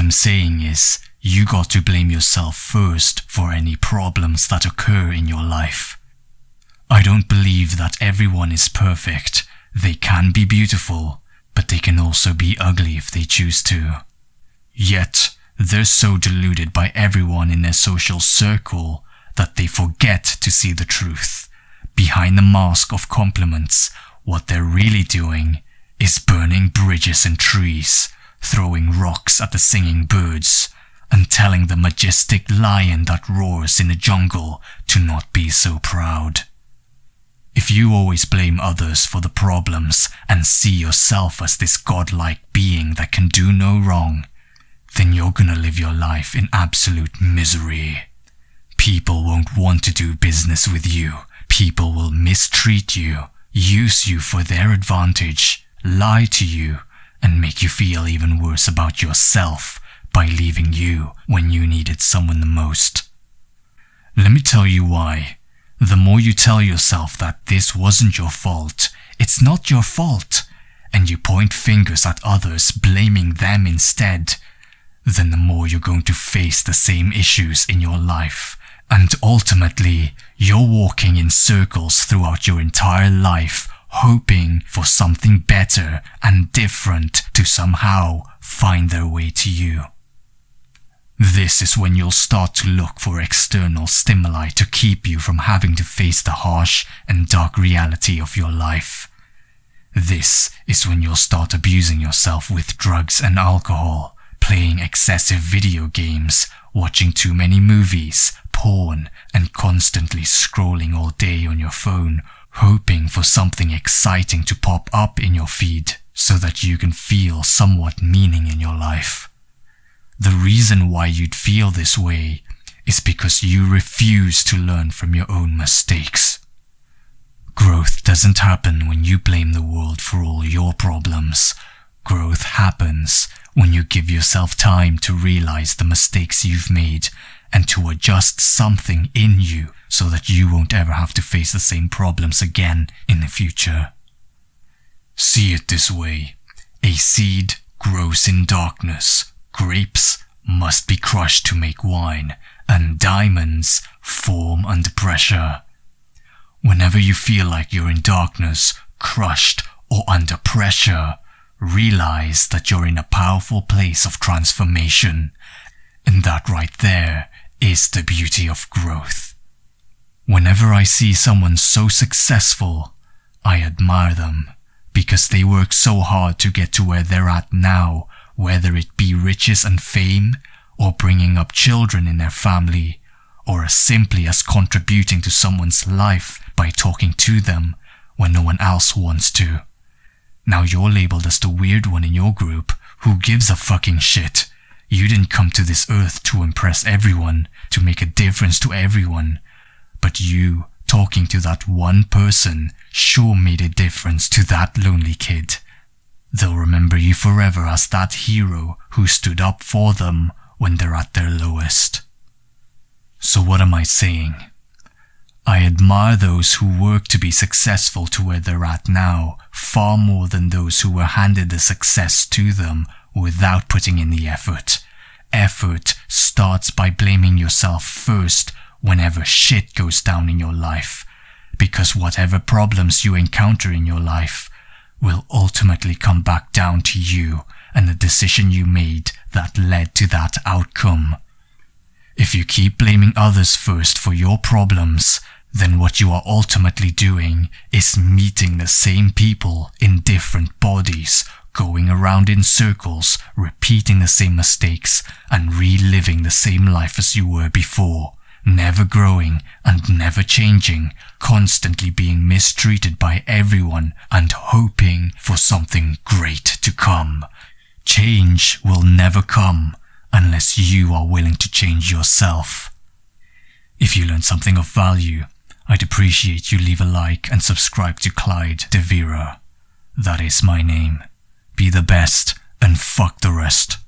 I'm saying is, you got to blame yourself first for any problems that occur in your life. I don't believe that everyone is perfect. They can be beautiful, but they can also be ugly if they choose to. Yet, they're so deluded by everyone in their social circle that they forget to see the truth. Behind the mask of compliments, what they're really doing is burning bridges and trees, throwing rocks at the singing birds, and telling the majestic lion that roars in the jungle to not be so proud. If you always blame others for the problems and see yourself as this godlike being that can do no wrong, then you're gonna live your life in absolute misery. People won't want to do business with you. People will mistreat you, use you for their advantage, lie to you, and make you feel even worse about yourself by leaving you when you needed someone the most. Let me tell you why. The more you tell yourself that this wasn't your fault, it's not your fault, and you point fingers at others blaming them instead, then the more you're going to face the same issues in your life, and ultimately, you're walking in circles throughout your entire life, hoping for something better and different to somehow find their way to you. This is when you'll start to look for external stimuli to keep you from having to face the harsh and dark reality of your life. This is when you'll start abusing yourself with drugs and alcohol, playing excessive video games, watching too many movies, porn, and constantly scrolling all day on your phone, hoping for something exciting to pop up in your feed so that you can feel somewhat meaning in your life. The reason why you'd feel this way is because you refuse to learn from your own mistakes. Growth doesn't happen when you blame the world for all your problems. Growth happens when you give yourself time to realize the mistakes you've made and to adjust something in you so that you won't ever have to face the same problems again in the future. See it this way. A seed grows in darkness. Grapes must be crushed to make wine, and diamonds form under pressure. Whenever you feel like you're in darkness, crushed, or under pressure, realize that you're in a powerful place of transformation, and that right there is the beauty of growth. Whenever I see someone so successful, I admire them, because they work so hard to get to where they're at now, whether it be riches and fame, or bringing up children in their family, or as simply as contributing to someone's life by talking to them when no one else wants to. Now you're labeled as the weird one in your group. Who gives a fucking shit? You didn't come to this earth to impress everyone, to make a difference to everyone. But you, talking to that one person, sure made a difference to that lonely kid. They'll remember you forever as that hero who stood up for them when they're at their lowest. So what am I saying? I admire those who work to be successful to where they're at now far more than those who were handed the success to them without putting in the effort. Effort starts by blaming yourself first whenever shit goes down in your life, because whatever problems you encounter in your life will ultimately come back down to you and the decision you made that led to that outcome. If you keep blaming others first for your problems, then what you are ultimately doing is meeting the same people in different bodies, going around in circles, repeating the same mistakes, and reliving the same life as you were before, never growing and never changing, constantly being mistreated by everyone and hoping for something great to come. Change will never come unless you are willing to change yourself. If you learned something of value, I'd appreciate you leave a like and subscribe to Clyde de Vera. That is my name. Be the best and fuck the rest.